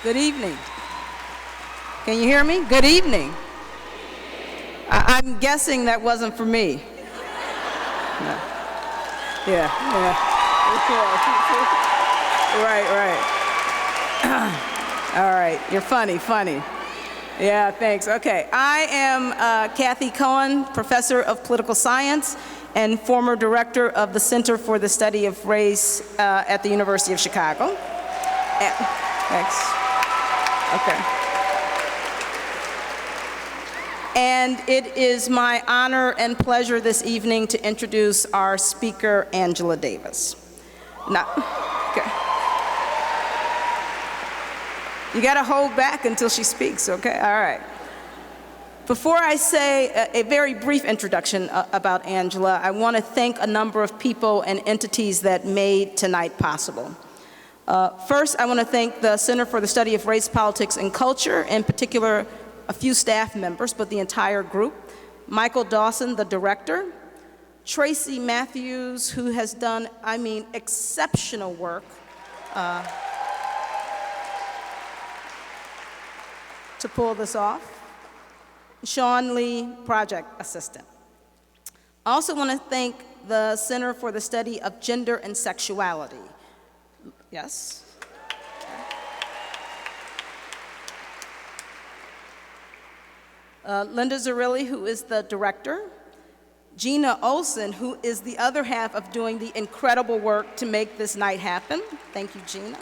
Good evening. Can you hear me? Good evening. I'm guessing that wasn't for me. No. Yeah. Right. All right, you're funny. Yeah, thanks. Okay, I am Kathy Cohen, professor of political science and former director of the Center for the Study of Race at the University of Chicago. Thanks. Okay. And it is my honor and pleasure this evening to introduce our speaker, Angela Davis. Now, okay. You gotta hold back until she speaks, okay? All right. Before I say a very brief introduction about Angela, I want to thank a number of people and entities that made tonight possible. First, I want to thank the Center for the Study of Race, Politics, and Culture, in particular, a few staff members, but the entire group. Michael Dawson, the director. Tracy Matthews, who has done, exceptional work to pull this off. Sean Lee, project assistant. I also want to thank the Center for the Study of Gender and Sexuality. Yes? Linda Zerilli, who is the director. Gina Olson, who is the other half of doing the incredible work to make this night happen. Thank you, Gina.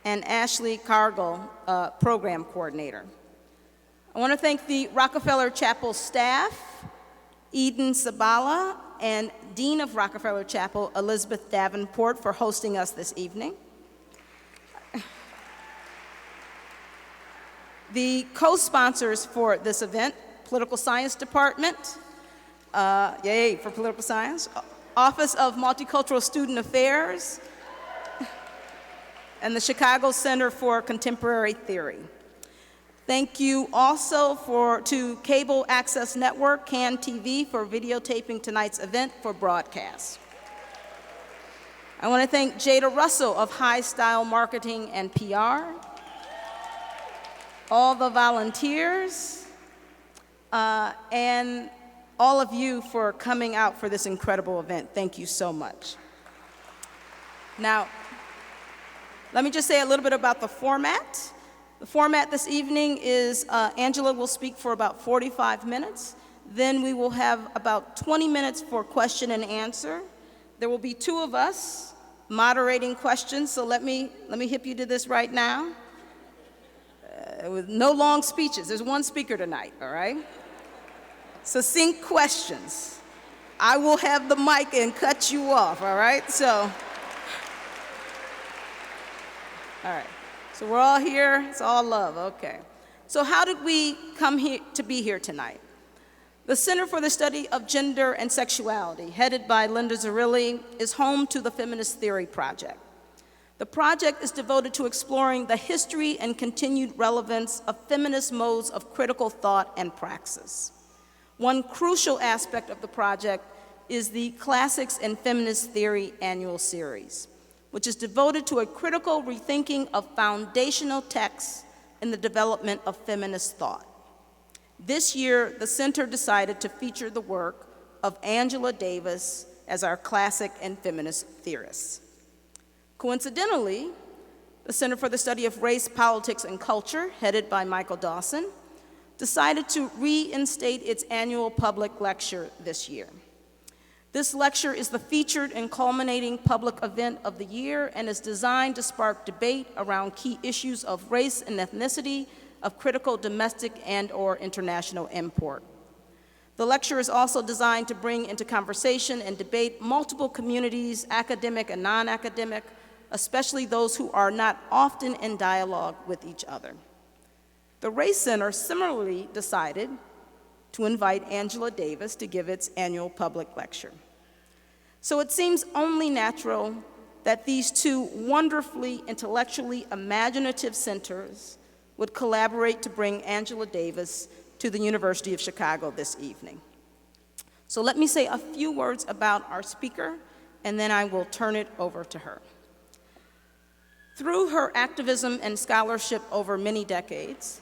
And Ashley Cargill, program coordinator. I want to thank the Rockefeller Chapel staff, Eden Sabala, and Dean of Rockefeller Chapel, Elizabeth Davenport, for hosting us this evening. The co-sponsors for this event, Political Science Department, yay for political science, Office of Multicultural Student Affairs, and the Chicago Center for Contemporary Theory. Thank you also to Cable Access Network, CAN TV, for videotaping tonight's event for broadcast. I want to thank Jada Russell of High Style Marketing and PR, all the volunteers, and all of you for coming out for this incredible event. Thank you so much. Now, let me just say a little bit about the format. The format this evening is Angela will speak for about 45 minutes. Then we will have about 20 minutes for question and answer. There will be two of us moderating questions, so let me hip you to this right now. With no long speeches. There's one speaker tonight, all right? Succinct questions. I will have the mic and cut you off, all right? All right, so we're all here, it's all love, okay. So how did we come here to be here tonight? The Center for the Study of Gender and Sexuality, headed by Linda Zerilli, is home to the Feminist Theory Project. The project is devoted to exploring the history and continued relevance of feminist modes of critical thought and praxis. One crucial aspect of the project is the Classics in Feminist Theory Annual Series, which is devoted to a critical rethinking of foundational texts in the development of feminist thought. This year, the center decided to feature the work of Angela Davis as our classic and feminist theorist. Coincidentally, the Center for the Study of Race, Politics, and Culture, headed by Michael Dawson, decided to reinstate its annual public lecture this year. This lecture is the featured and culminating public event of the year and is designed to spark debate around key issues of race and ethnicity of critical domestic and/or international import. The lecture is also designed to bring into conversation and debate multiple communities, academic and non-academic, especially those who are not often in dialogue with each other. The Race Center similarly decided to invite Angela Davis to give its annual public lecture. So it seems only natural that these two wonderfully intellectually imaginative centers would collaborate to bring Angela Davis to the University of Chicago this evening. So let me say a few words about our speaker, and then I will turn it over to her. Through her activism and scholarship over many decades,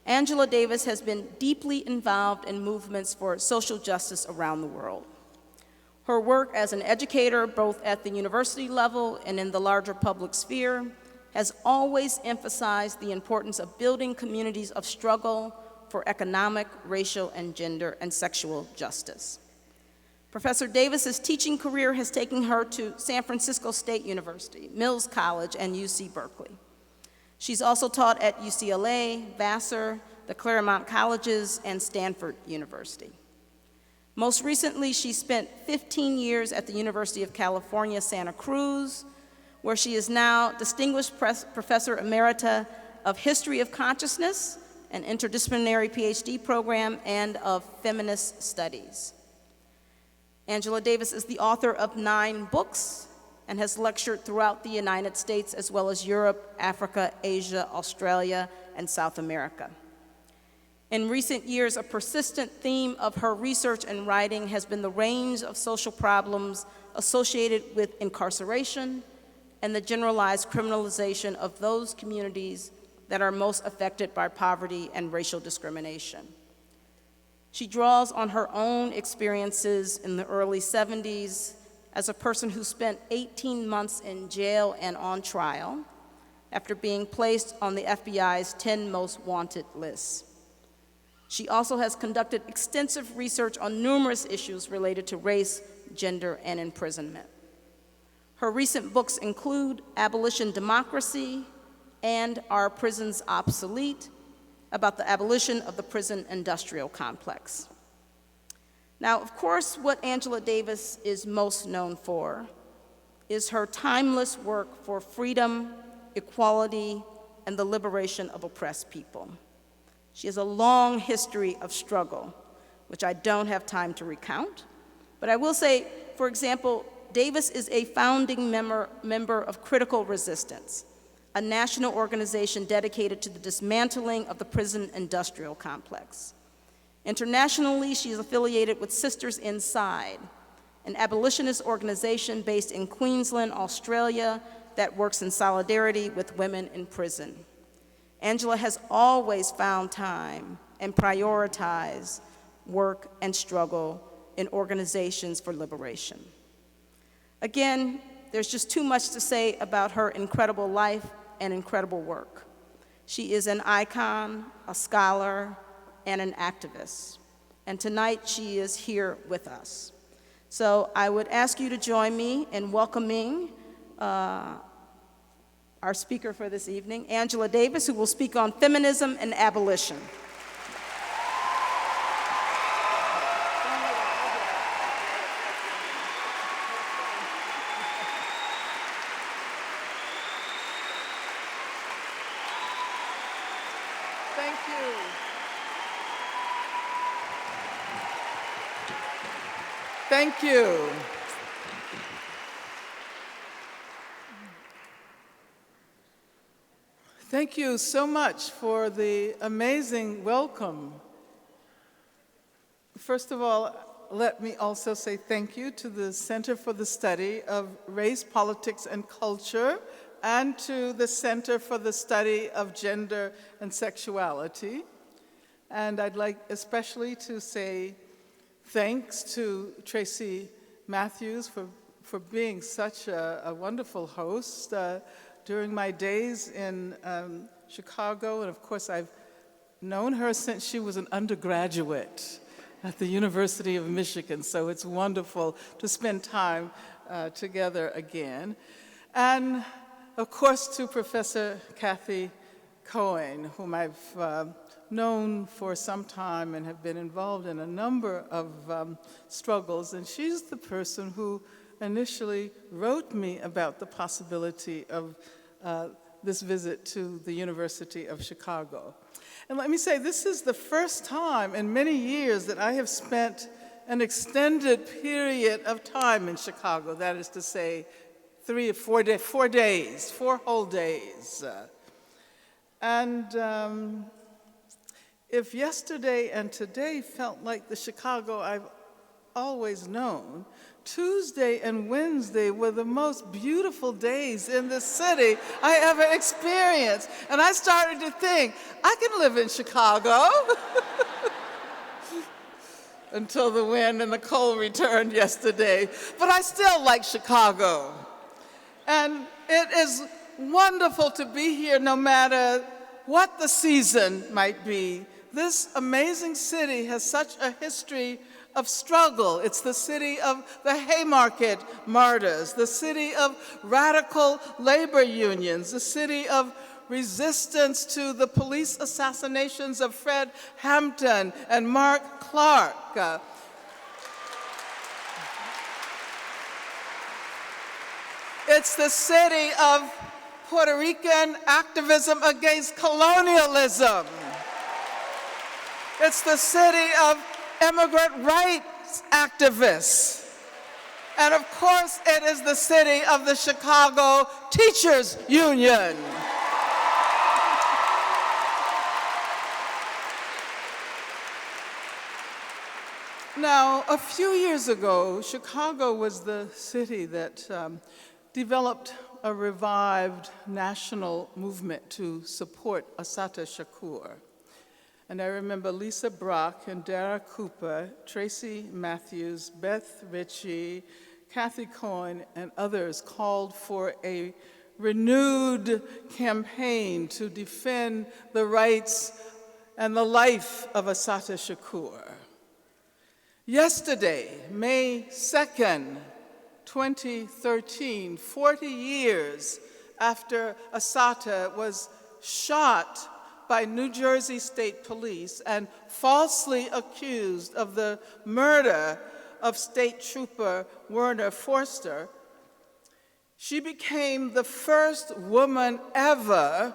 Angela Davis has been deeply involved in movements for social justice around the world. Her work as an educator, both at the university level and in the larger public sphere, has always emphasized the importance of building communities of struggle for economic, racial, and gender and sexual justice. Professor Davis's teaching career has taken her to San Francisco State University, Mills College, and UC Berkeley. She's also taught at UCLA, Vassar, the Claremont Colleges, and Stanford University. Most recently, she spent 15 years at the University of California, Santa Cruz, where she is now Distinguished Professor Emerita of History of Consciousness, an interdisciplinary PhD program, and of Feminist Studies. Angela Davis is the author of 9 books and has lectured throughout the United States as well as Europe, Africa, Asia, Australia, and South America. In recent years, a persistent theme of her research and writing has been the range of social problems associated with incarceration and the generalized criminalization of those communities that are most affected by poverty and racial discrimination. She draws on her own experiences in the early 70s as a person who spent 18 months in jail and on trial after being placed on the FBI's 10 most wanted lists. She also has conducted extensive research on numerous issues related to race, gender, and imprisonment. Her recent books include Abolition, Democracy, and Are Prisons Obsolete?, about the abolition of the prison industrial complex. Now, of course, what Angela Davis is most known for is her timeless work for freedom, equality, and the liberation of oppressed people. She has a long history of struggle, which I don't have time to recount, but I will say, for example, Davis is a founding member of Critical Resistance, a national organization dedicated to the dismantling of the prison industrial complex. Internationally, she is affiliated with Sisters Inside, an abolitionist organization based in Queensland, Australia, that works in solidarity with women in prison. Angela has always found time and prioritized work and struggle in organizations for liberation. Again, there's just too much to say about her incredible life and incredible work. She is an icon, a scholar, and an activist. And tonight she is here with us. So I would ask you to join me in welcoming our speaker for this evening, Angela Davis, who will speak on feminism and abolition. Thank you. Thank you. Thank you so much for the amazing welcome. First of all, let me also say thank you to the Center for the Study of Race, Politics, and Culture, and to the Center for the Study of Gender and Sexuality. And I'd like especially to say thanks to Tracy Matthews for being such a wonderful host during my days in Chicago. And of course, I've known her since she was an undergraduate at the University of Michigan. So it's wonderful to spend time together again. And of course, to Professor Kathy Cohen, whom I've known for some time and have been involved in a number of struggles. And she's the person who initially wrote me about the possibility of this visit to the University of Chicago. And let me say, this is the first time in many years that I have spent an extended period of time in Chicago, that is to say, 4 whole days. And if yesterday and today felt like the Chicago I've always known, Tuesday and Wednesday were the most beautiful days in the city I ever experienced. And I started to think, I can live in Chicago. Until the wind and the cold returned yesterday. But I still like Chicago. And it is wonderful to be here no matter what the season might be. This amazing city has such a history of struggle. It's the city of the Haymarket martyrs, the city of radical labor unions, the city of resistance to the police assassinations of Fred Hampton and Mark Clark. It's the city of Puerto Rican activism against colonialism. It's the city of immigrant rights activists. And of course, it is the city of the Chicago Teachers Union. Now, a few years ago, Chicago was the city that developed a revived national movement to support Assata Shakur. And I remember Lisa Brock and Dara Cooper, Tracy Matthews, Beth Ritchie, Kathy Cohen, and others called for a renewed campaign to defend the rights and the life of Assata Shakur. Yesterday, May 2nd, 2013, 40 years after Assata was shot by New Jersey State Police and falsely accused of the murder of State Trooper Werner Forster, she became the first woman ever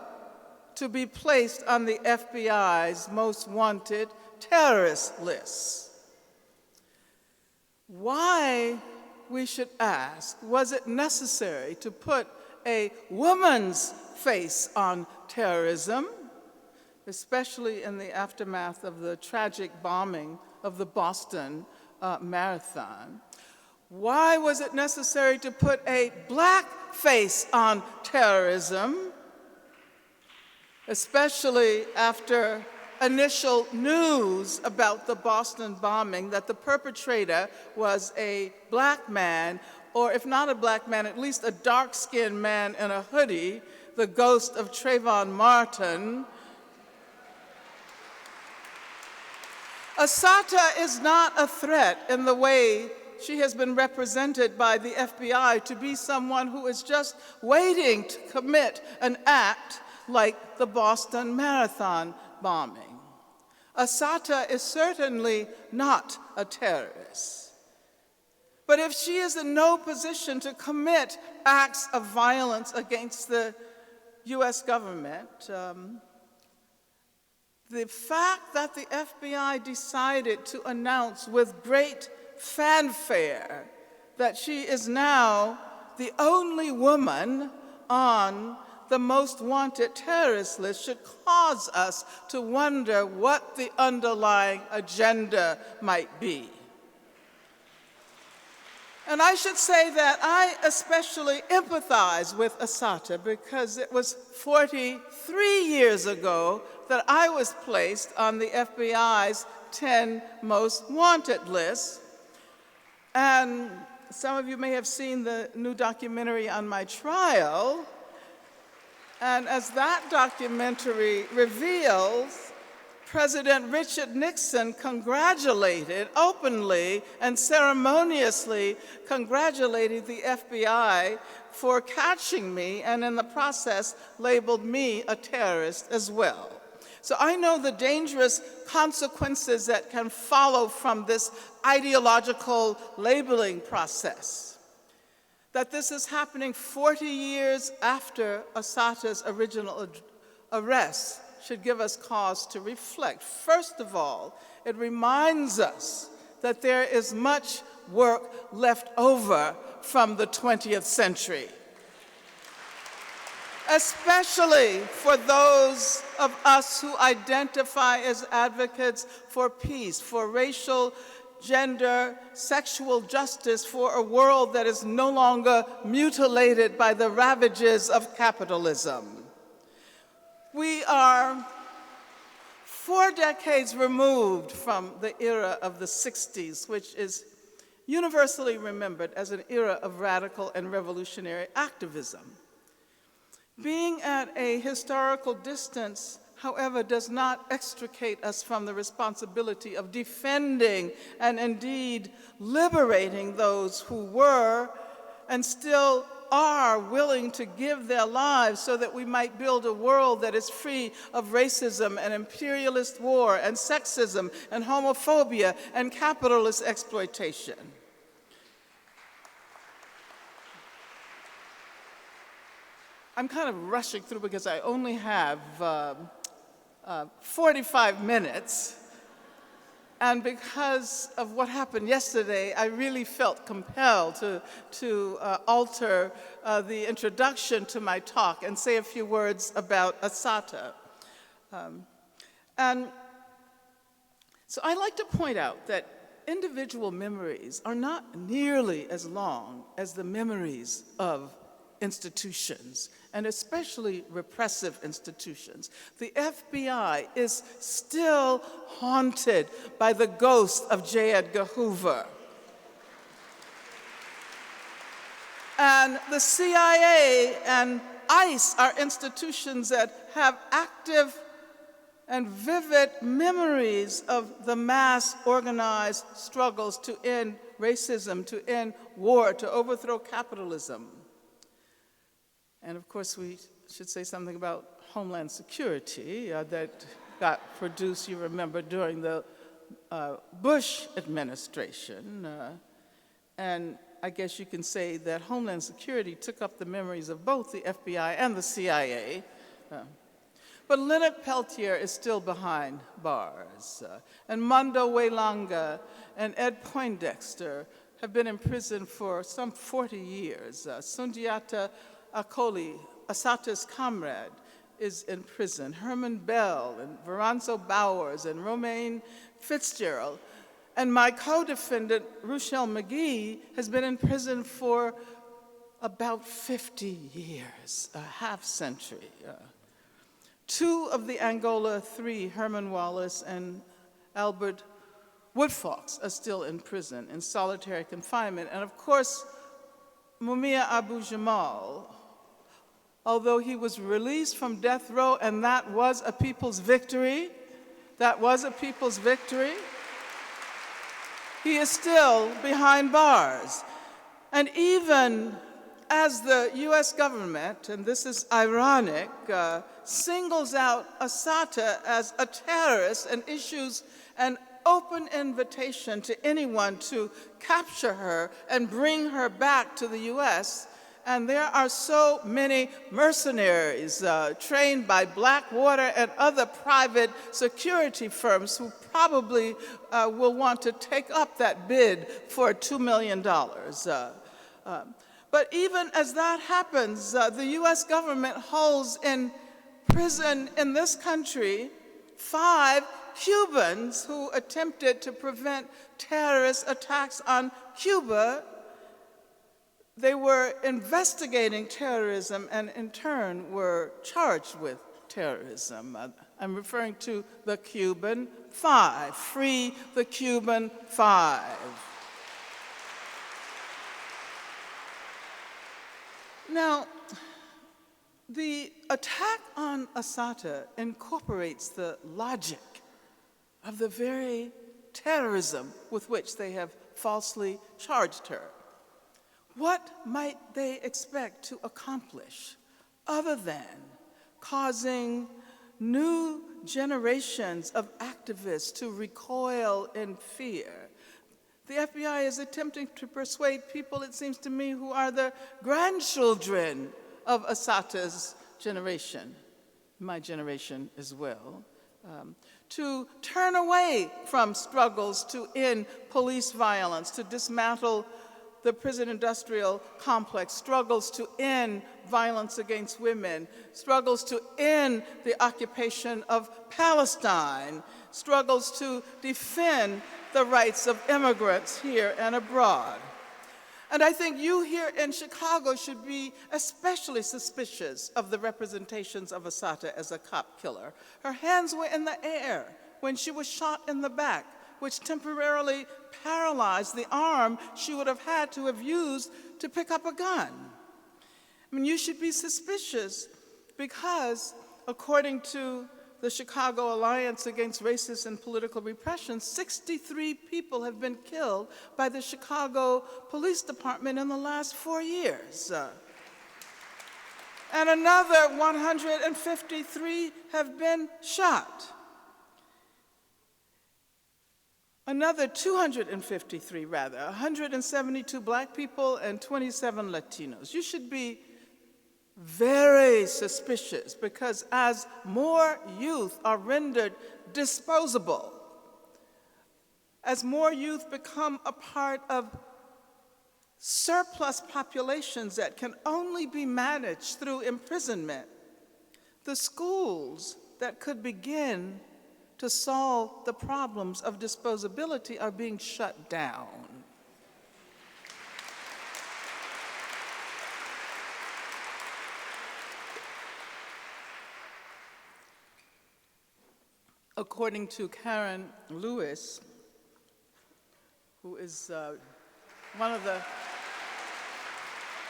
to be placed on the FBI's most wanted terrorist list. Why, we should ask, was it necessary to put a woman's face on terrorism, especially in the aftermath of the tragic bombing of the Boston Marathon? Why was it necessary to put a black face on terrorism, especially after initial news about the Boston bombing that the perpetrator was a black man, or if not a black man, at least a dark-skinned man in a hoodie, the ghost of Trayvon Martin? Assata is not a threat in the way she has been represented by the FBI to be someone who is just waiting to commit an act like the Boston Marathon bombing. Assata is certainly not a terrorist. But if she is in no position to commit acts of violence against the US government, the fact that the FBI decided to announce with great fanfare that she is now the only woman on the most wanted terrorist list should cause us to wonder what the underlying agenda might be. And I should say that I especially empathize with Assata because it was 43 years ago that I was placed on the FBI's 10 most wanted list. And some of you may have seen the new documentary on my trial. And as that documentary reveals, President Richard Nixon congratulated, openly and ceremoniously congratulated the FBI for catching me, and in the process labeled me a terrorist as well. So I know the dangerous consequences that can follow from this ideological labeling process. That this is happening 40 years after Assata's original arrest should give us cause to reflect. First of all, it reminds us that there is much work left over from the 20th century, especially for those of us who identify as advocates for peace, for racial gender, sexual justice for a world that is no longer mutilated by the ravages of capitalism. We are 4 decades removed from the era of the 60s, which is universally remembered as an era of radical and revolutionary activism. Being at a historical distance, however, does not extricate us from the responsibility of defending and indeed liberating those who were and still are willing to give their lives so that we might build a world that is free of racism and imperialist war and sexism and homophobia and capitalist exploitation. I'm kind of rushing through because I only have 45 minutes, and because of what happened yesterday, I really felt compelled to alter the introduction to my talk and say a few words about Assata. And so I'd like to point out that individual memories are not nearly as long as the memories of institutions, and especially repressive institutions. The FBI is still haunted by the ghost of J. Edgar Hoover. And the CIA and ICE are institutions that have active and vivid memories of the mass organized struggles to end racism, to end war, to overthrow capitalism. And of course, we should say something about Homeland Security that got produced, you remember, during the Bush administration. And I guess you can say that Homeland Security took up the memories of both the FBI and the CIA. But Leonard Peltier is still behind bars. And Mando Wailanga and Ed Poindexter have been in prison for some 40 years. Sundiata Akoli, Assata's comrade, is in prison. Herman Bell and Veronzo Bowers and Romaine Fitzgerald. And my co-defendant, Ruchelle McGee, has been in prison for about 50 years, a half century. 2 of the Angola 3, Herman Wallace and Albert Woodfox, are still in prison in solitary confinement. And of course, Mumia Abu-Jamal, although he was released from death row, and that was a people's victory, he is still behind bars. And even as the US government, and this is ironic, singles out Assata as a terrorist and issues an open invitation to anyone to capture her and bring her back to the US. And there are so many mercenaries trained by Blackwater and other private security firms who probably will want to take up that bid for $2 million. But even as that happens, the US government holds in prison in this country 5 Cubans who attempted to prevent terrorist attacks on Cuba. They were investigating terrorism and in turn were charged with terrorism. I'm referring to the Cuban 5. Free the Cuban 5. Now, the attack on Assata incorporates the logic of the very terrorism with which they have falsely charged her. What might they expect to accomplish other than causing new generations of activists to recoil in fear? The FBI is attempting to persuade people, it seems to me, who are the grandchildren of Assata's generation, my generation as well, to turn away from struggles to end police violence, to dismantle the prison industrial complex, struggles to end violence against women, struggles to end the occupation of Palestine, struggles to defend the rights of immigrants here and abroad. And I think you here in Chicago should be especially suspicious of the representations of Assata as a cop killer. Her hands were in the air when she was shot in the back, which temporarily paralyzed the arm she would have had to have used to pick up a gun. I mean, you should be suspicious because, according to the Chicago Alliance Against Racist and Political Repression, 63 people have been killed by the Chicago Police Department in the last 4 years. And another 153 have been shot. Another 253, rather, 172 black people and 27 Latinos. You should be very suspicious because as more youth are rendered disposable, as more youth become a part of surplus populations that can only be managed through imprisonment, the schools that could begin to solve the problems of disposability are being shut down. According to Karen Lewis, who is one of the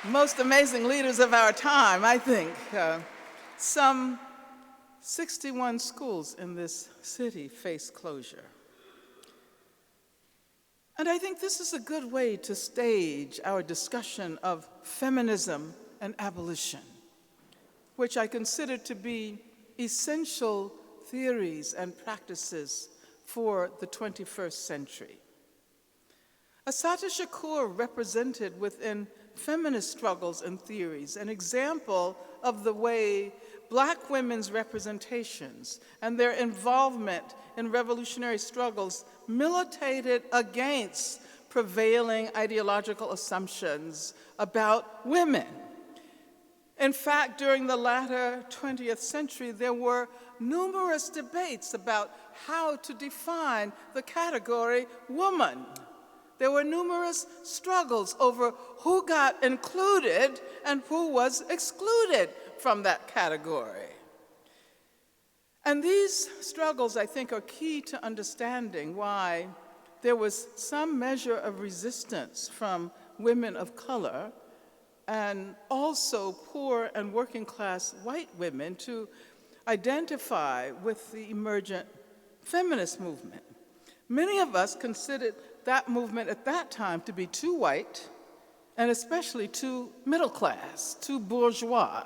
most amazing leaders of our time, I think, some 61 schools in this city face closure. And I think this is a good way to stage our discussion of feminism and abolition, which I consider to be essential theories and practices for the 21st century. Assata Shakur represented within feminist struggles and theories an example of the way Black women's representations and their involvement in revolutionary struggles militated against prevailing ideological assumptions about women. In fact, during the latter 20th century, there were numerous debates about how to define the category woman. There were numerous struggles over who got included and who was excluded from that category. And these struggles, I think, are key to understanding why there was some measure of resistance from women of color and also poor and working class white women to identify with the emergent feminist movement. Many of us considered that movement at that time to be too white and especially too middle class, too bourgeois.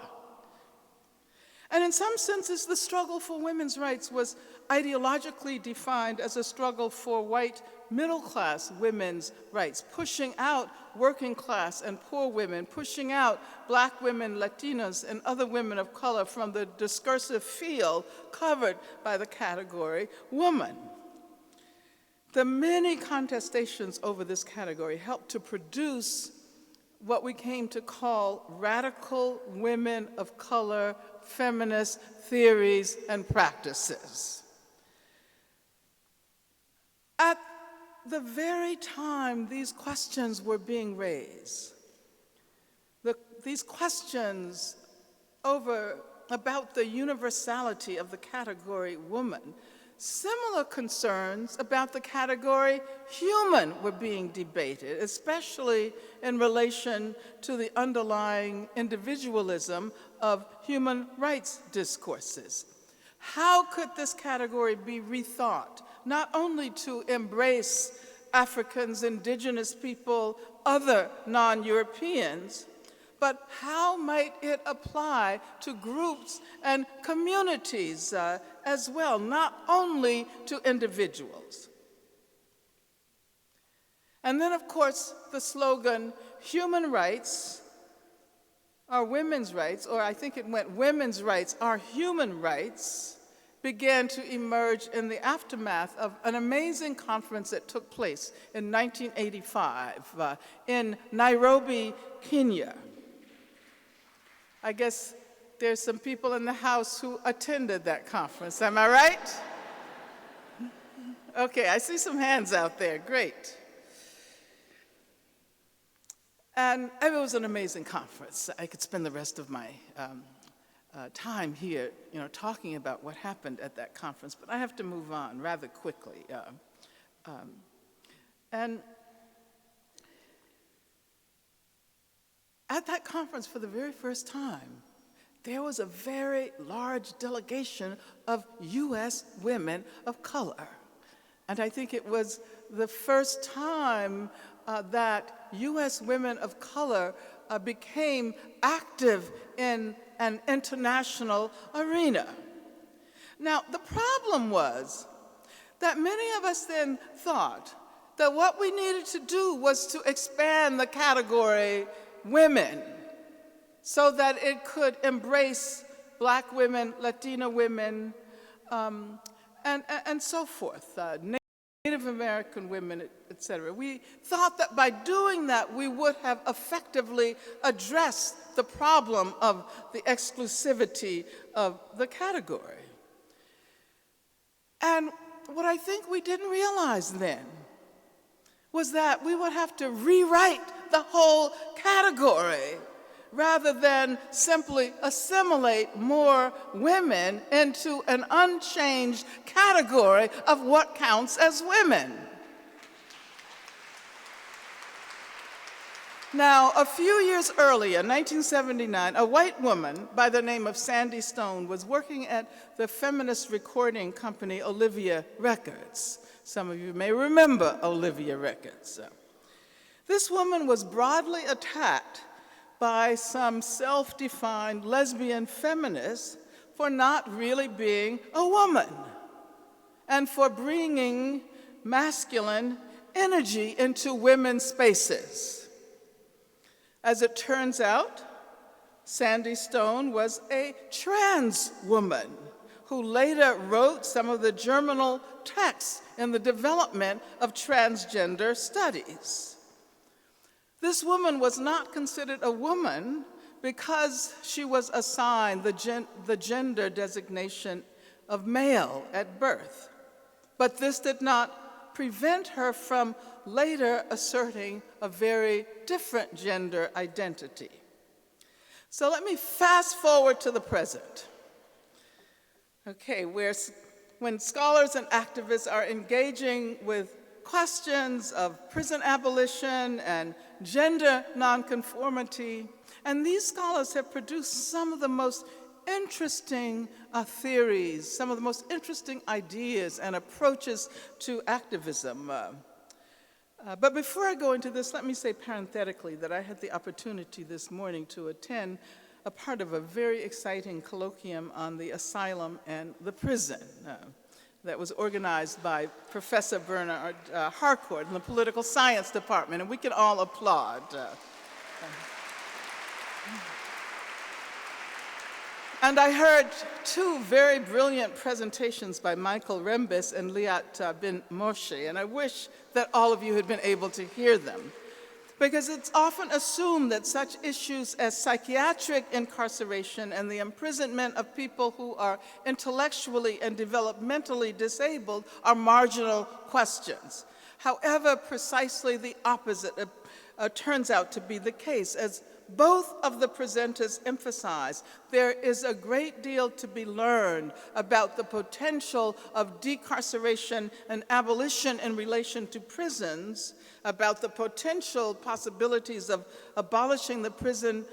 And in some senses, the struggle for women's rights was ideologically defined as a struggle for white middle-class women's rights, pushing out working class and poor women, pushing out Black women, Latinas, and other women of color from the discursive field covered by the category woman. The many contestations over this category helped to produce what we came to call radical women of color feminist theories and practices. At the very time these questions were being raised, these questions about the universality of the category woman, similar concerns about the category human were being debated, especially in relation to the underlying individualism of human rights discourses. How could this category be rethought, not only to embrace Africans, indigenous people, other non-Europeans, but how might it apply to groups and communities as well, not only to individuals? And then, of course, the slogan, human rights are women's rights, or I think it went women's rights are human rights, began to emerge in the aftermath of an amazing conference that took place in 1985 in Nairobi, Kenya. I guess there's some people in the house who attended that conference, am I right? Okay, I see some hands out there, great. And it was an amazing conference. I could spend the rest of my time here, talking about what happened at that conference, but I have to move on rather quickly. And at that conference, for the very first time, there was a very large delegation of U.S. women of color. And I think it was the first time that U.S. women of color became active in an international arena. Now, the problem was that many of us then thought that what we needed to do was to expand the category women so that it could embrace Black women, Latina women, and so forth, Native American women, et cetera. We thought that by doing that, we would have effectively addressed the problem of the exclusivity of the category. And what I think we didn't realize then was that we would have to rewrite the whole category rather than simply assimilate more women into an unchanged category of what counts as women. Now, a few years earlier, 1979, a white woman by the name of Sandy Stone was working at the feminist recording company Olivia Records. Some of you may remember Olivia Records. This woman was broadly attacked by some self-defined lesbian feminists for not really being a woman and for bringing masculine energy into women's spaces. As it turns out, Sandy Stone was a trans woman who later wrote some of the germinal texts in the development of transgender studies. This woman was not considered a woman because she was assigned the gender designation of male at birth. But this did not prevent her from later asserting a very different gender identity. So let me fast forward to the present. Okay, when scholars and activists are engaging with questions of prison abolition and gender nonconformity, and these scholars have produced some of the most interesting theories, some of the most interesting ideas and approaches to activism. But before I go into this, let me say parenthetically that I had the opportunity this morning to attend a part of a very exciting colloquium on the asylum and the prison that was organized by Professor Bernard Harcourt in the Political Science Department, and we can all applaud. And I heard two very brilliant presentations by Michael Rembis and Liat bin Moshe, and I wish that all of you had been able to hear them, because it's often assumed that such issues as psychiatric incarceration and the imprisonment of people who are intellectually and developmentally disabled are marginal questions. However, precisely the opposite turns out to be the case. As both of the presenters emphasize, there is a great deal to be learned about the potential of decarceration and abolition in relation to prisons, about the potential possibilities of abolishing the prison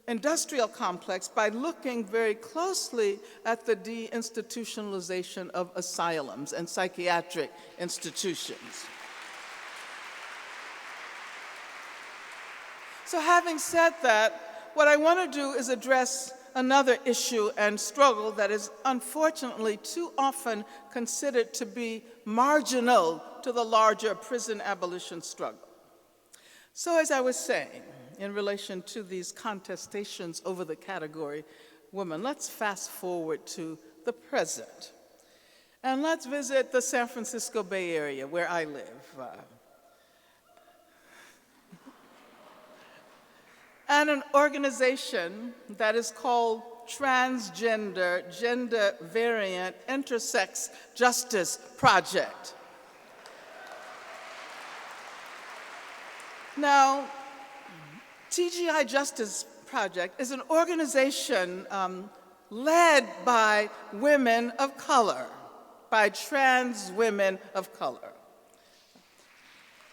industrial complex by looking very closely at the deinstitutionalization of asylums and psychiatric institutions. So having said that, what I want to do is address another issue and struggle that is unfortunately too often considered to be marginal to the larger prison abolition struggle. So as I was saying, in relation to these contestations over the category woman, let's fast forward to the present. And let's visit the San Francisco Bay Area, where I live. And an organization that is called Transgender, Gender Variant Intersex Justice Project. Now, TGI Justice Project is an organization led by women of color, by trans women of color.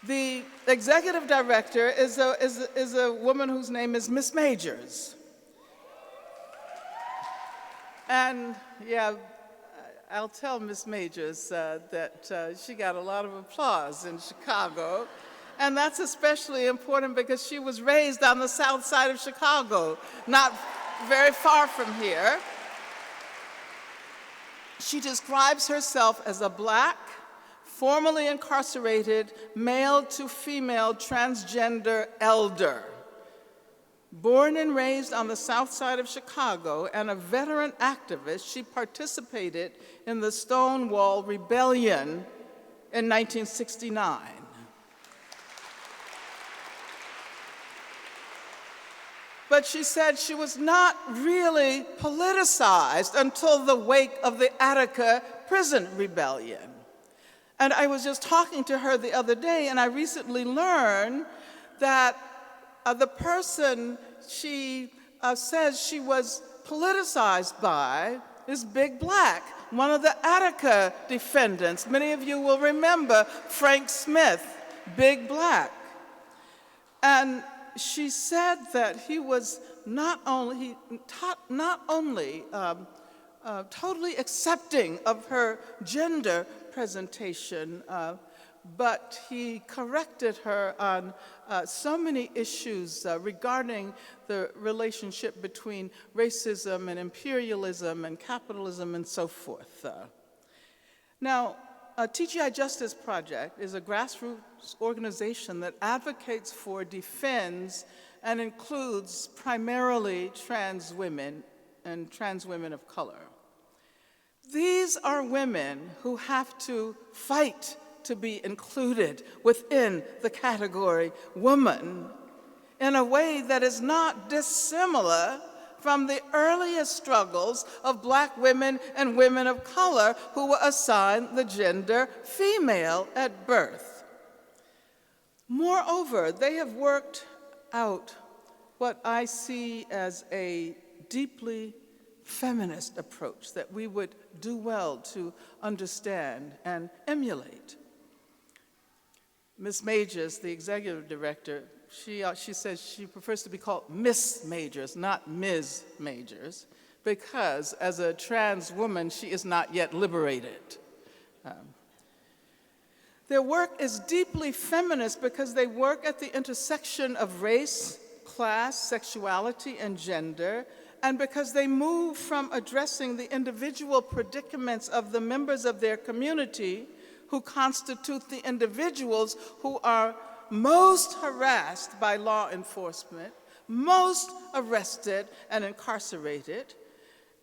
The executive director is a woman whose name is Miss Majors. And yeah, I'll tell Miss Majors that she got a lot of applause in Chicago. And that's especially important because she was raised on the south side of Chicago, not very far from here. She describes herself as a Black, formerly incarcerated, male to female transgender elder. Born and raised on the south side of Chicago and a veteran activist, she participated in the Stonewall Rebellion in 1969. But she said she was not really politicized until the wake of the Attica prison rebellion. And I was just talking to her the other day, and I recently learned that the person she says she was politicized by is Big Black, one of the Attica defendants. Many of you will remember Frank Smith, Big Black. And she said that he was not only totally accepting of her gender presentation, but he corrected her on so many issues regarding the relationship between racism and imperialism and capitalism and so forth. Now, TGI Justice Project is a grassroots organization that advocates for, defends, and includes primarily trans women and trans women of color. These are women who have to fight to be included within the category woman in a way that is not dissimilar from the earliest struggles of Black women and women of color who were assigned the gender female at birth. Moreover, they have worked out what I see as a deeply feminist approach that we would do well to understand and emulate. Ms. Majors, the executive director, she says she prefers to be called Miss Majors, not Ms. Majors, because as a trans woman, she is not yet liberated. Their work is deeply feminist because they work at the intersection of race, class, sexuality, and gender, and because they move from addressing the individual predicaments of the members of their community who constitute the individuals who are most harassed by law enforcement, most arrested and incarcerated.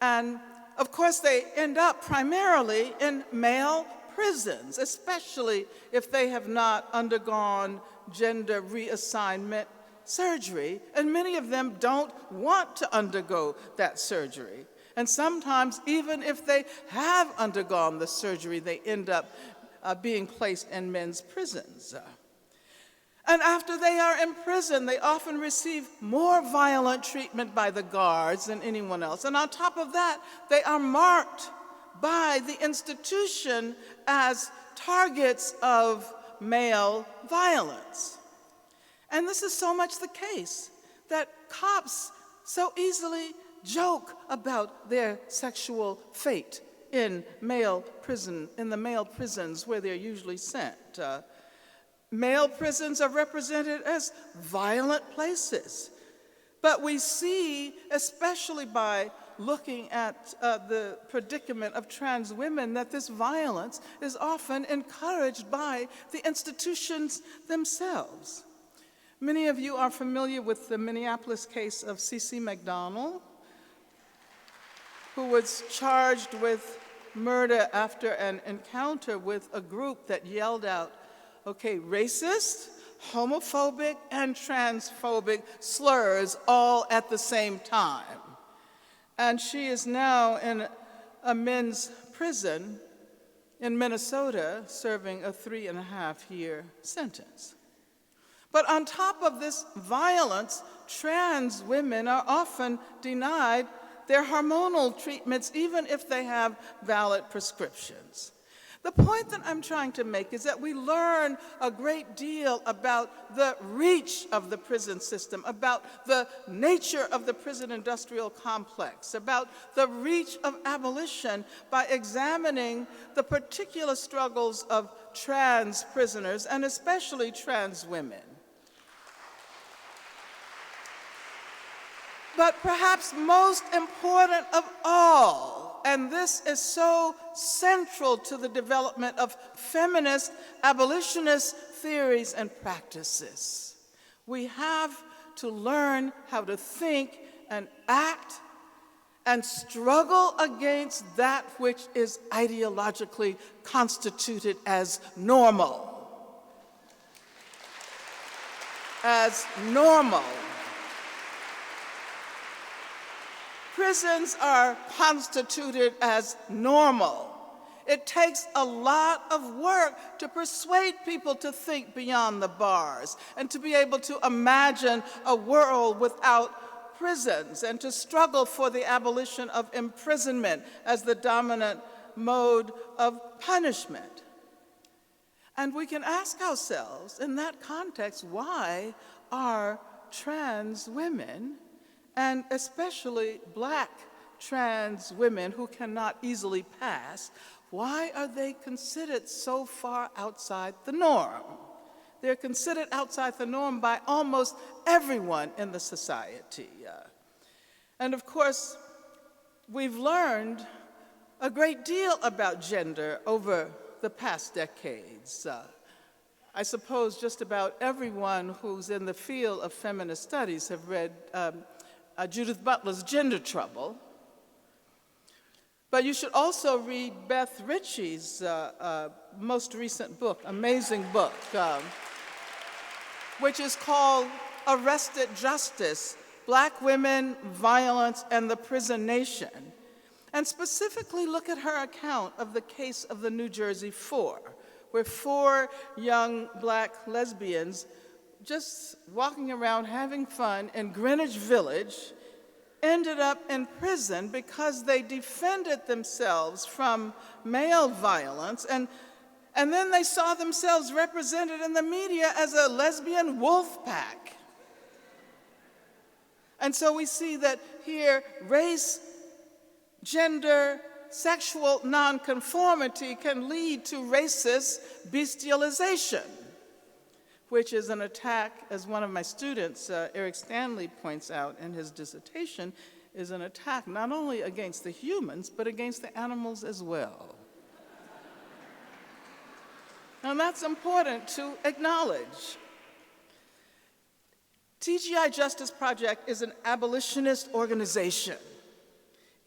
And of course, they end up primarily in male prisons, especially if they have not undergone gender reassignment surgery, and many of them don't want to undergo that surgery. And sometimes, even if they have undergone the surgery, they end up being placed in men's prisons. And after they are in prison, they often receive more violent treatment by the guards than anyone else. And on top of that, they are marked by the institution as targets of male violence. And this is so much the case that cops so easily joke about their sexual fate in the male prisons where they're usually sent. Male prisons are represented as violent places. But we see, especially by looking at the predicament of trans women, that this violence is often encouraged by the institutions themselves. Many of you are familiar with the Minneapolis case of C.C. McDonald. who was charged with murder after an encounter with a group that yelled out, okay, racist, homophobic, and transphobic slurs all at the same time. And she is now in a men's prison in Minnesota serving a 3.5-year sentence. But on top of this violence, trans women are often denied their hormonal treatments, even if they have valid prescriptions. The point that I'm trying to make is that we learn a great deal about the reach of the prison system, about the nature of the prison industrial complex, about the reach of abolition by examining the particular struggles of trans prisoners, and especially trans women. But perhaps most important of all, and this is so central to the development of feminist, abolitionist theories and practices, we have to learn how to think and act and struggle against that which is ideologically constituted as normal. As normal. Prisons are constituted as normal. It takes a lot of work to persuade people to think beyond the bars and to be able to imagine a world without prisons and to struggle for the abolition of imprisonment as the dominant mode of punishment. And we can ask ourselves, in that context, why are trans women, and especially Black trans women who cannot easily pass, why are they considered so far outside the norm? They're considered outside the norm by almost everyone in the society. And of course, we've learned a great deal about gender over the past decades. I suppose just about everyone who's in the field of feminist studies have read Judith Butler's Gender Trouble. But you should also read Beth Ritchie's most recent book, amazing book, which is called Arrested Justice: Black Women, Violence, and the Prison Nation. And specifically look at her account of the case of the New Jersey Four, where 4 young Black lesbians, just walking around having fun in Greenwich Village, ended up in prison because they defended themselves from male violence, and then they saw themselves represented in the media as a lesbian wolf pack. And so we see that here race, gender, sexual nonconformity can lead to racist bestialization, which is an attack, as one of my students, Eric Stanley, points out in his dissertation, is an attack not only against the humans, but against the animals as well. And that's important to acknowledge. TGI Justice Project is an abolitionist organization.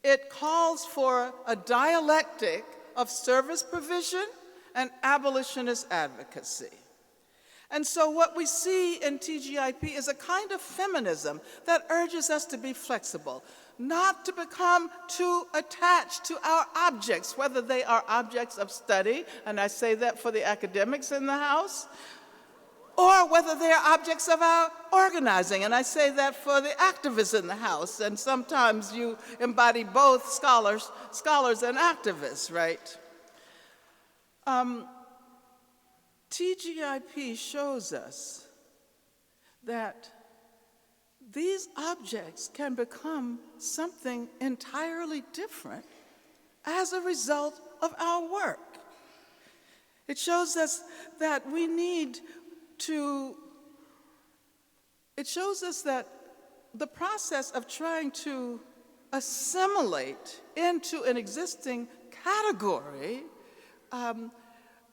It calls for a dialectic of service provision and abolitionist advocacy. And so what we see in TGIP is a kind of feminism that urges us to be flexible, not to become too attached to our objects, whether they are objects of study, and I say that for the academics in the house, or whether they are objects of our organizing, and I say that for the activists in the house, and sometimes you embody both scholars and activists, right? TGIP shows us that these objects can become something entirely different as a result of our work. It shows us that we need to, it shows us that the process of trying to assimilate into an existing category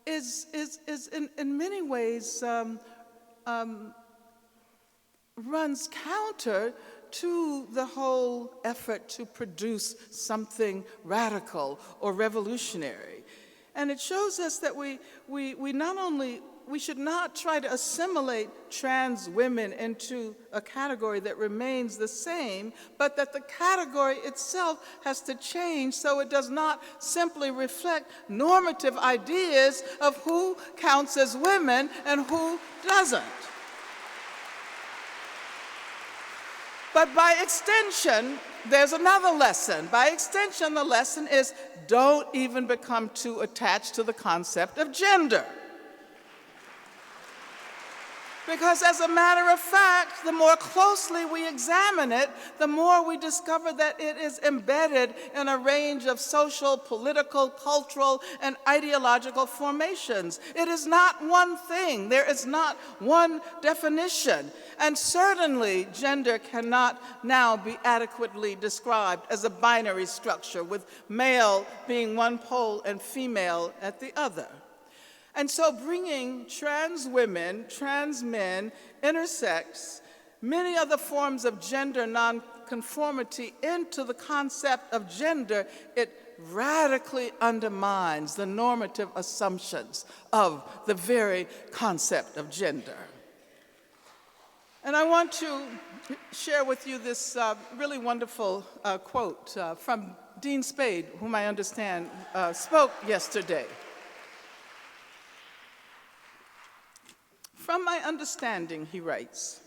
is in many ways runs counter to the whole effort to produce something radical or revolutionary. And it shows us that we should not try to assimilate trans women into a category that remains the same, but that the category itself has to change so it does not simply reflect normative ideas of who counts as women and who doesn't. But by extension, there's another lesson. By extension, the lesson is don't even become too attached to the concept of gender. Because as a matter of fact, the more closely we examine it, the more we discover that it is embedded in a range of social, political, cultural, and ideological formations. It is not one thing. There is not one definition. And certainly, gender cannot now be adequately described as a binary structure, with male being one pole and female at the other. And so bringing trans women, trans men, intersex, many other forms of gender nonconformity into the concept of gender, it radically undermines the normative assumptions of the very concept of gender. And I want to share with you this really wonderful quote from Dean Spade, whom I understand spoke yesterday. From my understanding, he writes,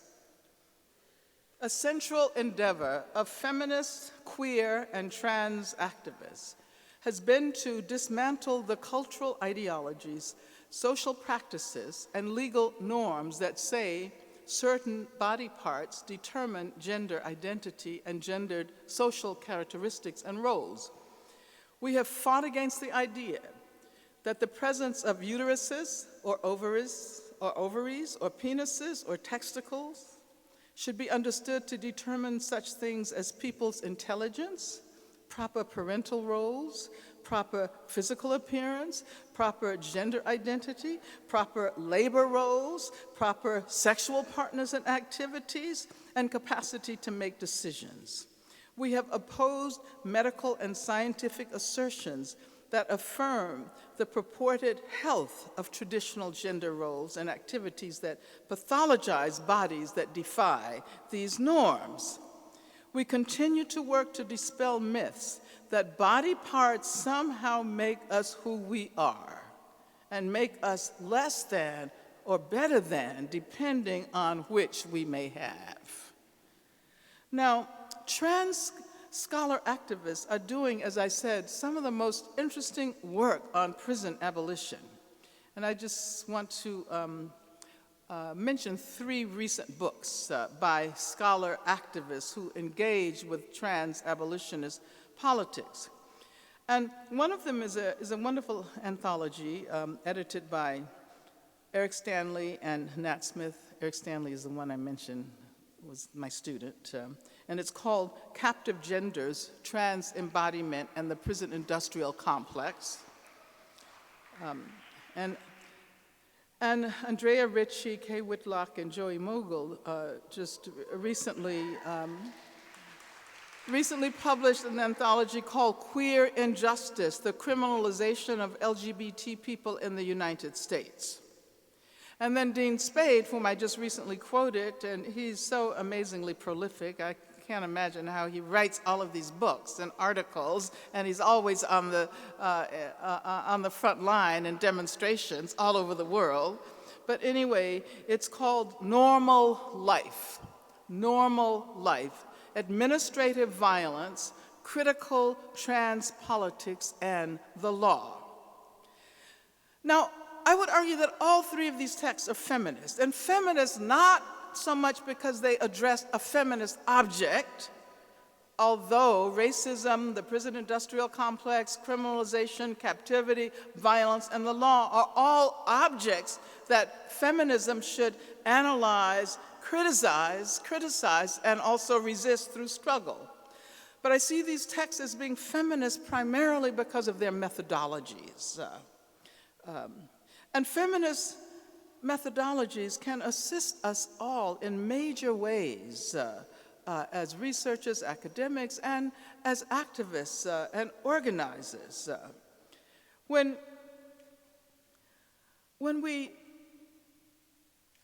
a central endeavor of feminist, queer, and trans activists has been to dismantle the cultural ideologies, social practices, and legal norms that say certain body parts determine gender identity and gendered social characteristics and roles. We have fought against the idea that the presence of uteruses or ovaries or penises or testicles should be understood to determine such things as people's intelligence, proper parental roles, proper physical appearance, proper gender identity, proper labor roles, proper sexual partners and activities, and capacity to make decisions. We have opposed medical and scientific assertions that affirm the purported health of traditional gender roles and activities that pathologize bodies that defy these norms. We continue to work to dispel myths that body parts somehow make us who we are and make us less than or better than, depending on which we may have. Now, trans scholar activists are doing, as I said, some of the most interesting work on prison abolition. And I just want to mention 3 recent books by scholar activists who engage with trans abolitionist politics. And one of them is a wonderful anthology edited by Eric Stanley and Nat Smith. Eric Stanley is the one I mentioned, was my student. And it's called Captive Genders, Trans Embodiment and the Prison Industrial Complex. And Andrea Ritchie, Kay Whitlock, and Joey Mogul just recently published an anthology called Queer Injustice, the Criminalization of LGBT People in the United States. And then Dean Spade, whom I just recently quoted, and he's so amazingly prolific, I can't imagine how he writes all of these books and articles, and he's always on the front line in demonstrations all over the world. But anyway, it's called Normal Life, Administrative Violence, Critical Trans Politics, and the Law. Now, I would argue that all 3 of these texts are feminist, and feminist not so much because they address a feminist object, although racism, the prison industrial complex, criminalization, captivity, violence, and the law are all objects that feminism should analyze, criticize, and also resist through struggle. But I see these texts as being feminist primarily because of their methodologies. And feminist methodologies can assist us all in major ways as researchers, academics, and as activists and organizers. When we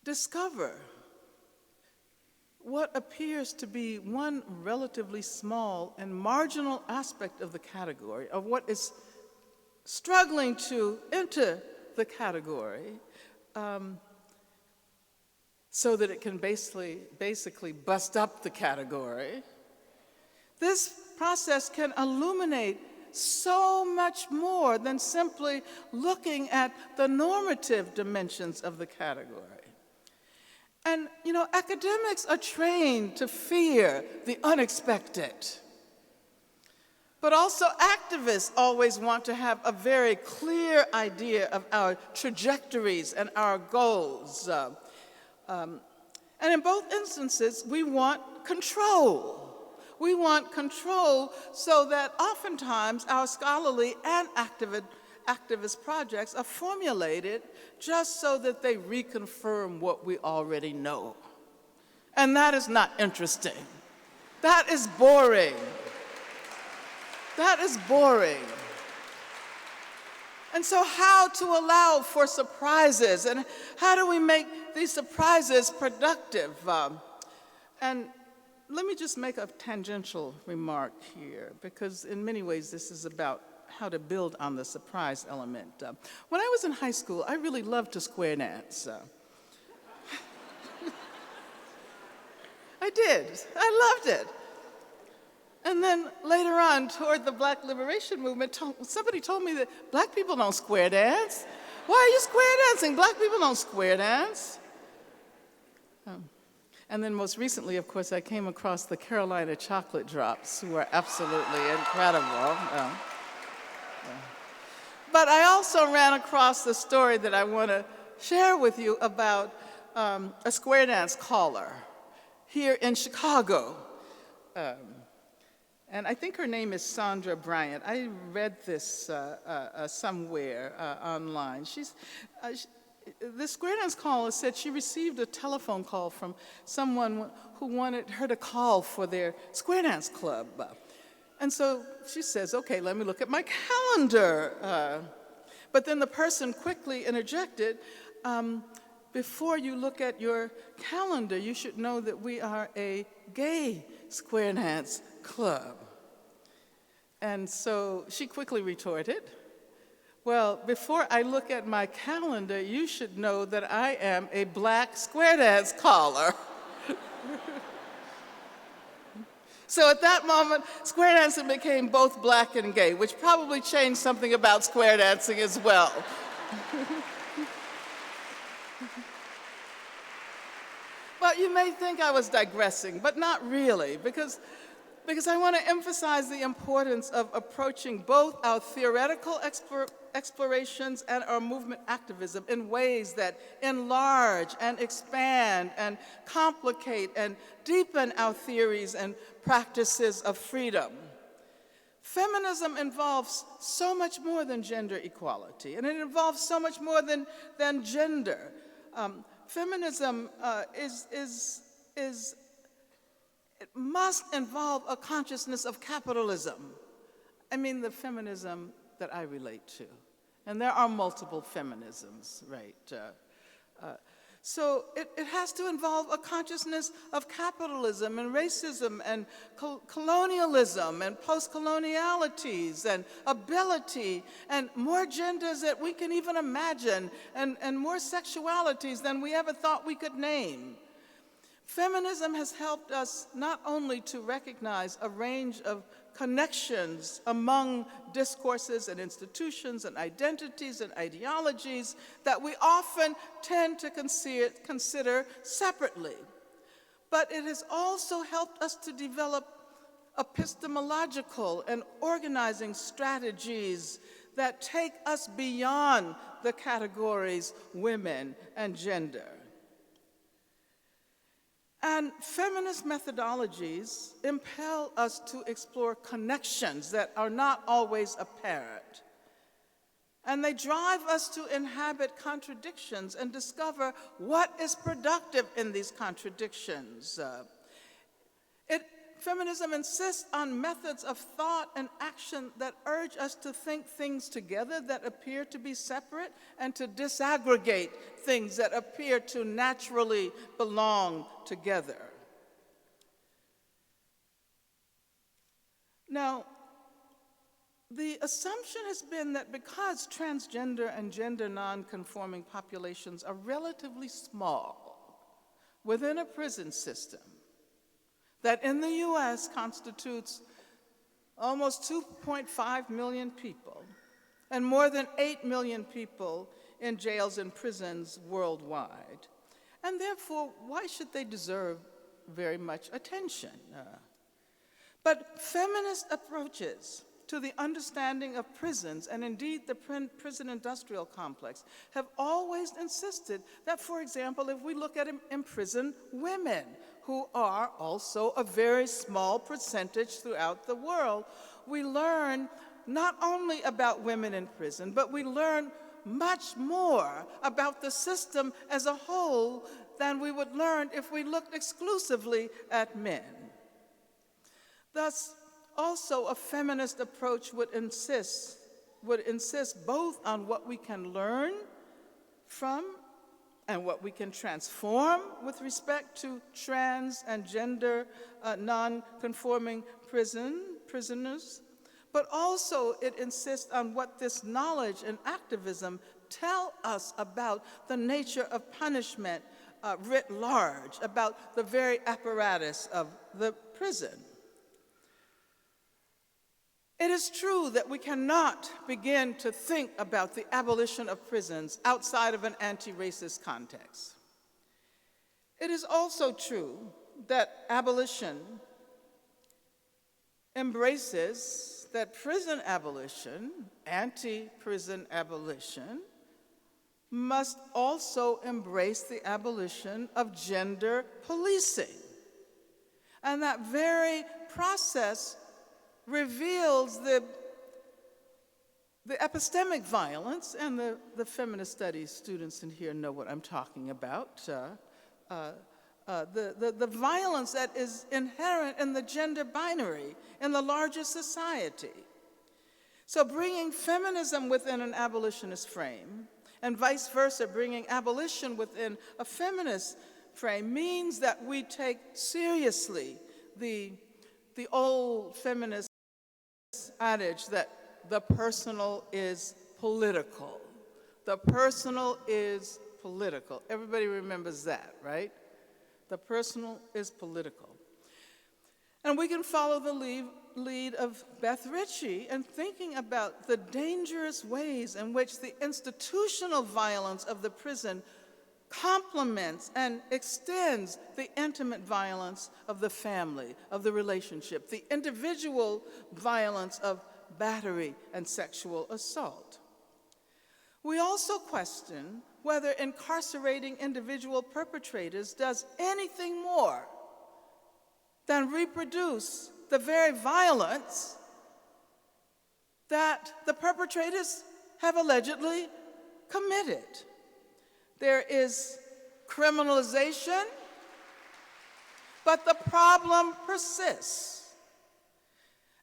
discover what appears to be one relatively small and marginal aspect of the category, of what is struggling to enter the category, so that it can basically bust up the category, this process can illuminate so much more than simply looking at the normative dimensions of the category. And, you know, academics are trained to fear the unexpected. But also activists always want to have a very clear idea of our trajectories and our goals. And in both instances, we want control. We want control so that oftentimes our scholarly and activist projects are formulated just so that they reconfirm what we already know. And that is not interesting. That is boring. That is boring. And so how to allow for surprises, and how do we make these surprises productive? And let me just make a tangential remark here, because in many ways this is about how to build on the surprise element. When I was in high school, I really loved to square dance. I did. I loved it. And then later on, toward the Black Liberation Movement, somebody told me that black people don't square dance. Why are you square dancing? Black people don't square dance. And then most recently, of course, I came across the Carolina Chocolate Drops, who are absolutely incredible. But I also ran across the story that I want to share with you about a square dance caller here in Chicago. And I think her name is Sandra Bryant. I read this somewhere online. The square dance caller said she received a telephone call from someone who wanted her to call for their square dance club. And so she says, okay, let me look at my calendar. But then the person quickly interjected, before you look at your calendar, you should know that we are a gay square dance club. And so she quickly retorted, well, before I look at my calendar, you should know that I am a black square dance caller. So at that moment, square dancing became both black and gay, which probably changed something about square dancing as well. But you may think I was digressing, but not really, because I want to emphasize the importance of approaching both our theoretical explorations and our movement activism in ways that enlarge and expand and complicate and deepen our theories and practices of freedom. Feminism involves so much more than gender equality, and it involves so much more than gender. Feminism it must involve a consciousness of capitalism. I mean, the feminism that I relate to. And there are multiple feminisms, right? So it has to involve a consciousness of capitalism and racism and colonialism and post-colonialities and ability and more genders that we can even imagine and more sexualities than we ever thought we could name. Feminism has helped us not only to recognize a range of connections among discourses and institutions and identities and ideologies that we often tend to consider separately, but it has also helped us to develop epistemological and organizing strategies that take us beyond the categories women and gender. And feminist methodologies impel us to explore connections that are not always apparent. And they drive us to inhabit contradictions and discover what is productive in these contradictions. It Feminism insists on methods of thought and action that urge us to think things together that appear to be separate and to disaggregate things that appear to naturally belong together. Now, the assumption has been that because transgender and gender non-conforming populations are relatively small within a prison system, that in the US constitutes almost 2.5 million people and more than 8 million people in jails and prisons worldwide. And therefore, why should they deserve very much attention? But feminist approaches to the understanding of prisons, and indeed the prison industrial complex, have always insisted that, for example, if we look at imprisoned women, who are also a very small percentage throughout the world, we learn not only about women in prison, but we learn much more about the system as a whole than we would learn if we looked exclusively at men. Thus, also a feminist approach would insist both on what we can learn from and what we can transform with respect to trans and gender non-conforming prisoners, but also it insists on what this knowledge and activism tell us about the nature of punishment writ large, about the very apparatus of the prison. It is true that we cannot begin to think about the abolition of prisons outside of an anti-racist context. It is also true that abolition embraces that prison abolition, anti-prison abolition, must also embrace the abolition of gender policing. And that very process reveals the epistemic violence, and the feminist studies students in here know what I'm talking about, the violence that is inherent in the gender binary in the larger society. So bringing feminism within an abolitionist frame, and vice versa, bringing abolition within a feminist frame, means that we take seriously the old feminist adage that the personal is political. The personal is political. Everybody remembers that, right? The personal is political. And we can follow the lead of Beth Ritchie in thinking about the dangerous ways in which the institutional violence of the prison complements and extends the intimate violence of the family, of the relationship, the individual violence of battery and sexual assault. We also question whether incarcerating individual perpetrators does anything more than reproduce the very violence that the perpetrators have allegedly committed. There is criminalization, but the problem persists.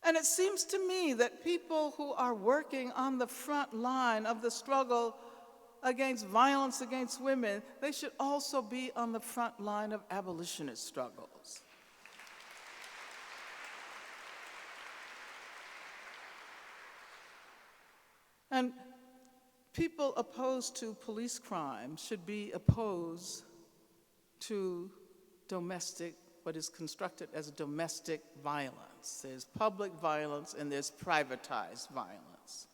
And it seems to me that people who are working on the front line of the struggle against violence against women, they should also be on the front line of abolitionist struggles. And people opposed to police crime should be opposed to what is constructed as domestic violence. There's public violence and there's privatized violence.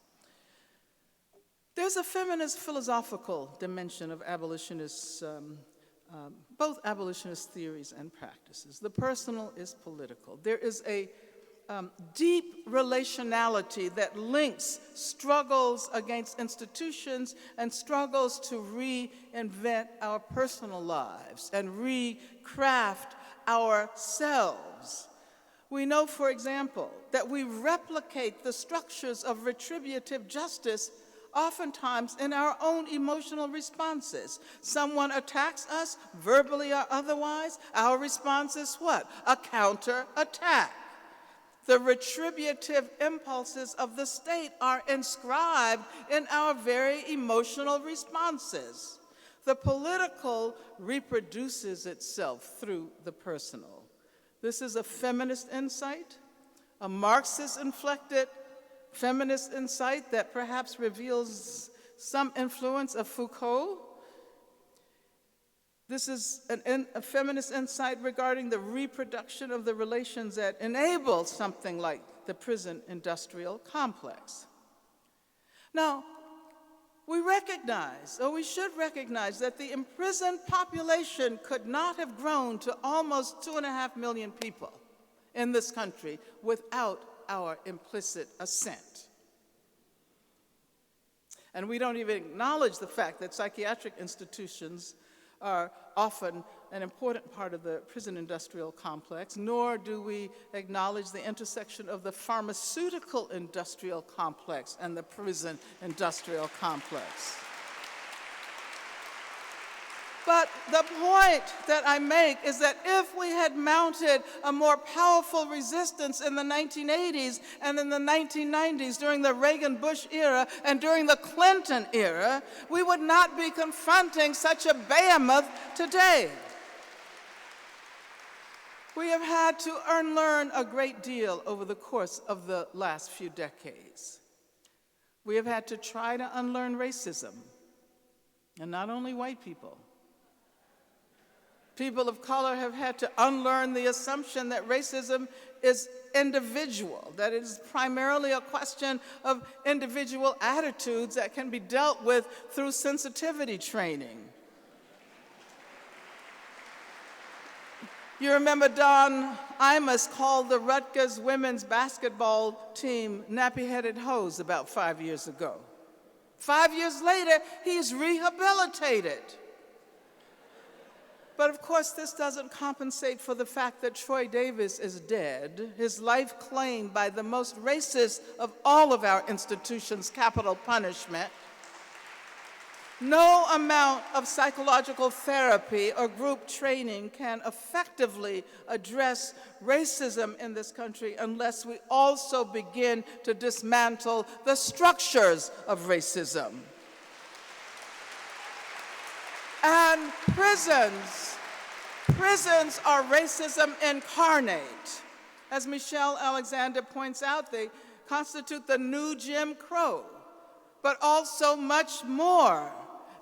There's a feminist philosophical dimension of abolitionists, both abolitionist theories and practices. The personal is political. There is a deep relationality that links struggles against institutions and struggles to reinvent our personal lives and recraft ourselves. We know, for example, that we replicate the structures of retributive justice oftentimes in our own emotional responses. Someone attacks us, verbally or otherwise. Our response is what? A counterattack. The retributive impulses of the state are inscribed in our very emotional responses. The political reproduces itself through the personal. This is a feminist insight, a Marxist-inflected feminist insight that perhaps reveals some influence of Foucault. This is a feminist insight regarding the reproduction of the relations that enable something like the prison-industrial complex. Now, we recognize, or we should recognize, that the imprisoned population could not have grown to almost 2.5 million people in this country without our implicit assent. And we don't even acknowledge the fact that psychiatric institutions are often an important part of the prison-industrial complex, nor do we acknowledge the intersection of the pharmaceutical-industrial complex and the prison-industrial complex. But the point that I make is that if we had mounted a more powerful resistance in the 1980s and in the 1990s during the Reagan-Bush era and during the Clinton era, we would not be confronting such a behemoth today. We have had to unlearn a great deal over the course of the last few decades. We have had to try to unlearn racism, and not only white people. People of color have had to unlearn the assumption that racism is individual, that it is primarily a question of individual attitudes that can be dealt with through sensitivity training. You remember Don Imus called the Rutgers women's basketball team nappy-headed hoes about 5 years ago. 5 years later, he's rehabilitated. But of course, this doesn't compensate for the fact that Troy Davis is dead, his life claimed by the most racist of all of our institutions, capital punishment. No amount of psychological therapy or group training can effectively address racism in this country unless we also begin to dismantle the structures of racism. And prisons are racism incarnate. As Michelle Alexander points out, they constitute the new Jim Crow, but also much more.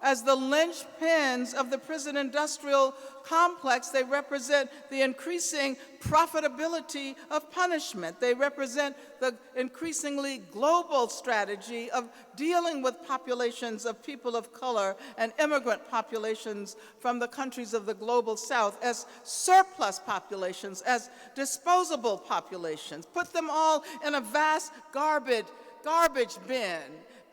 As the linchpins of the prison industrial complex, they represent the increasing profitability of punishment. They represent the increasingly global strategy of dealing with populations of people of color and immigrant populations from the countries of the global south as surplus populations, as disposable populations. Put them all in a vast garbage bin.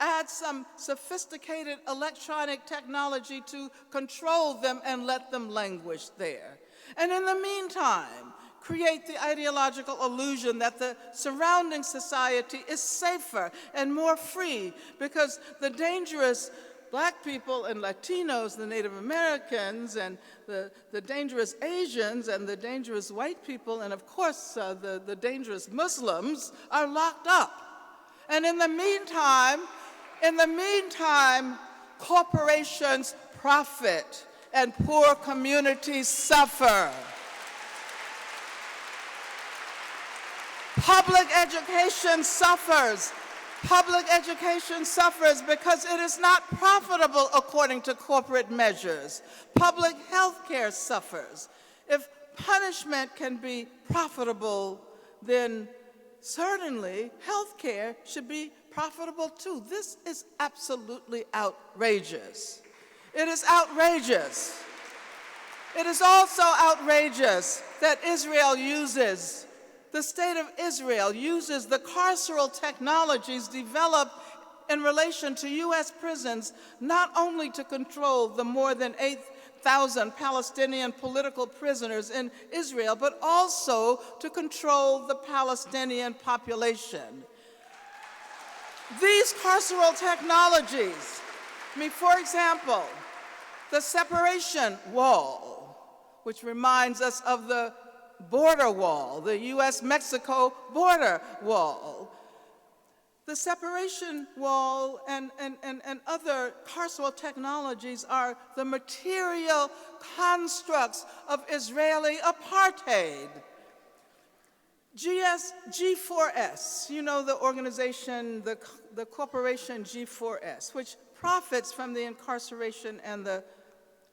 Add some sophisticated electronic technology to control them and let them languish there. And in the meantime, create the ideological illusion that the surrounding society is safer and more free because the dangerous Black people and Latinos, the Native Americans, and the dangerous Asians and the dangerous white people, and of course the dangerous Muslims are locked up. And in the meantime, corporations profit and poor communities suffer. Public education suffers. Public education suffers because it is not profitable according to corporate measures. Public health care suffers. If punishment can be profitable, then certainly health care should be profitable too. This is absolutely outrageous. It is outrageous. It is also outrageous that the state of Israel uses the carceral technologies developed in relation to U.S. prisons not only to control the more than 8,000 Palestinian political prisoners in Israel, but also to control the Palestinian population. These carceral technologies, for example, the separation wall, which reminds us of the border wall, the US-Mexico border wall. The separation wall and other carceral technologies are the material constructs of Israeli apartheid. G4S, you know the organization, the corporation G4S, which profits from the incarceration and the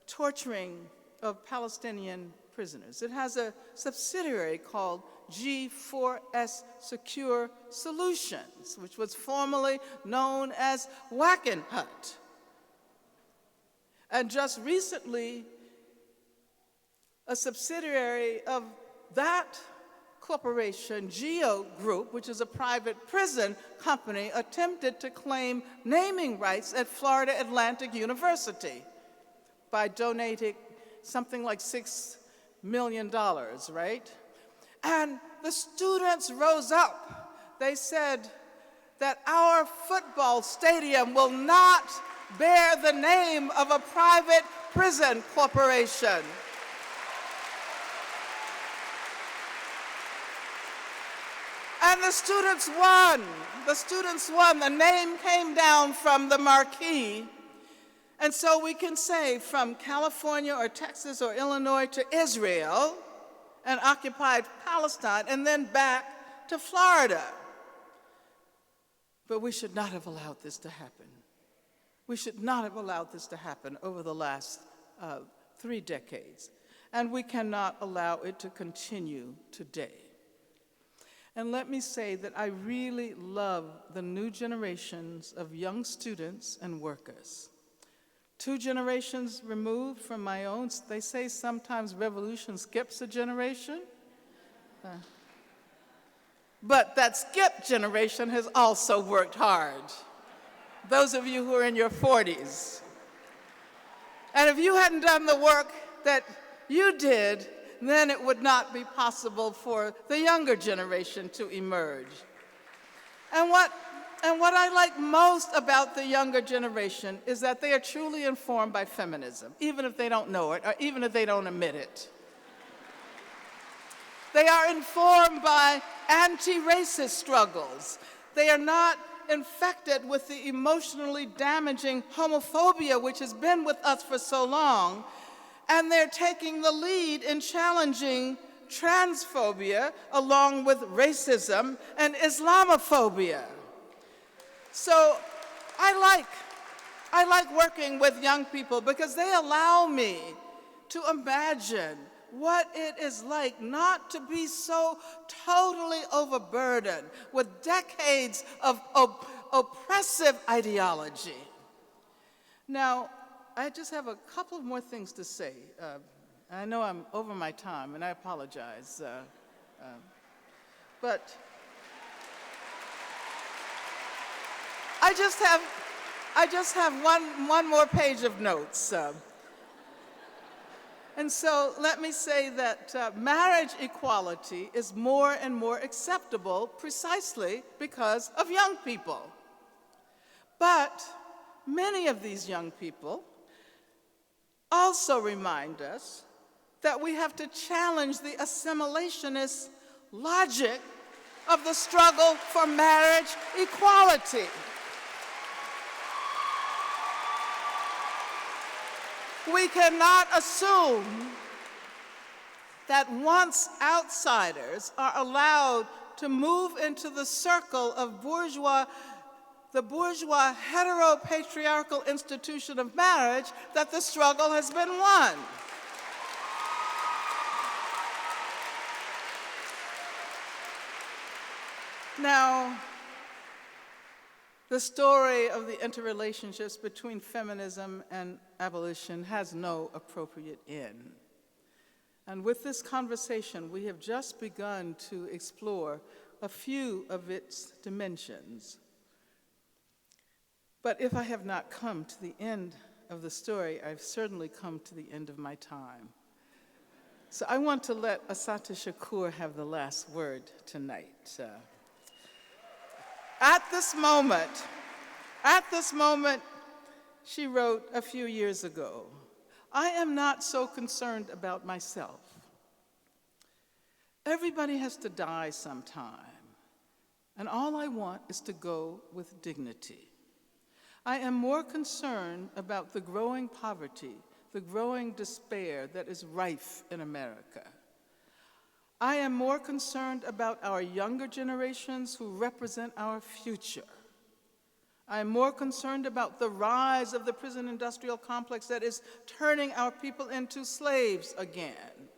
torturing of Palestinian prisoners. It has a subsidiary called G4S Secure Solutions, which was formerly known as Wackenhut. And just recently, a subsidiary of that corporation, Geo Group, which is a private prison company, attempted to claim naming rights at Florida Atlantic University by donating something like $6 million, right? And the students rose up. They said that our football stadium will not bear the name of a private prison corporation. And the students won. The students won. The name came down from the marquee. And so we can say from California or Texas or Illinois to Israel and occupied Palestine and then back to Florida. But we should not have allowed this to happen. We should not have allowed this to happen over the last 3 decades. And we cannot allow it to continue today. And let me say that I really love the new generations of young students and workers. 2 generations removed from my own, they say sometimes revolution skips a generation. But that skip generation has also worked hard. Those of you who are in your 40s. And if you hadn't done the work that you did, then it would not be possible for the younger generation to emerge. And what I like most about the younger generation is that they are truly informed by feminism, even if they don't know it, or even if they don't admit it. They are informed by anti-racist struggles. They are not infected with the emotionally damaging homophobia which has been with us for so long, and they're taking the lead in challenging transphobia along with racism and Islamophobia. So I like working with young people because they allow me to imagine what it is like not to be so totally overburdened with decades of oppressive ideology. Now, I just have a couple of more things to say. I know I'm over my time, and I apologize. But I just have one more page of notes. And so let me say that marriage equality is more and more acceptable precisely because of young people. But many of these young people also remind us that we have to challenge the assimilationist logic of the struggle for marriage equality. We cannot assume that once outsiders are allowed to move into the circle of the bourgeois heteropatriarchal institution of marriage, that the struggle has been won. Now, the story of the interrelationships between feminism and abolition has no appropriate end. And with this conversation, we have just begun to explore a few of its dimensions. But if I have not come to the end of the story, I've certainly come to the end of my time. So I want to let Assata Shakur have the last word tonight. At this moment, she wrote a few years ago, I am not so concerned about myself. Everybody has to die sometime, and all I want is to go with dignity. I am more concerned about the growing poverty, the growing despair that is rife in America. I am more concerned about our younger generations who represent our future. I am more concerned about the rise of the prison industrial complex that is turning our people into slaves again.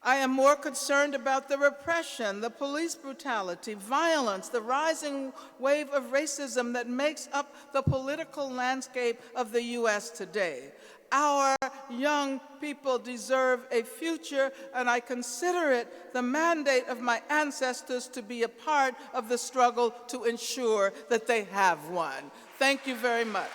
I am more concerned about the repression, the police brutality, violence, the rising wave of racism that makes up the political landscape of the U.S. today. Our young people deserve a future, and I consider it the mandate of my ancestors to be a part of the struggle to ensure that they have one. Thank you very much.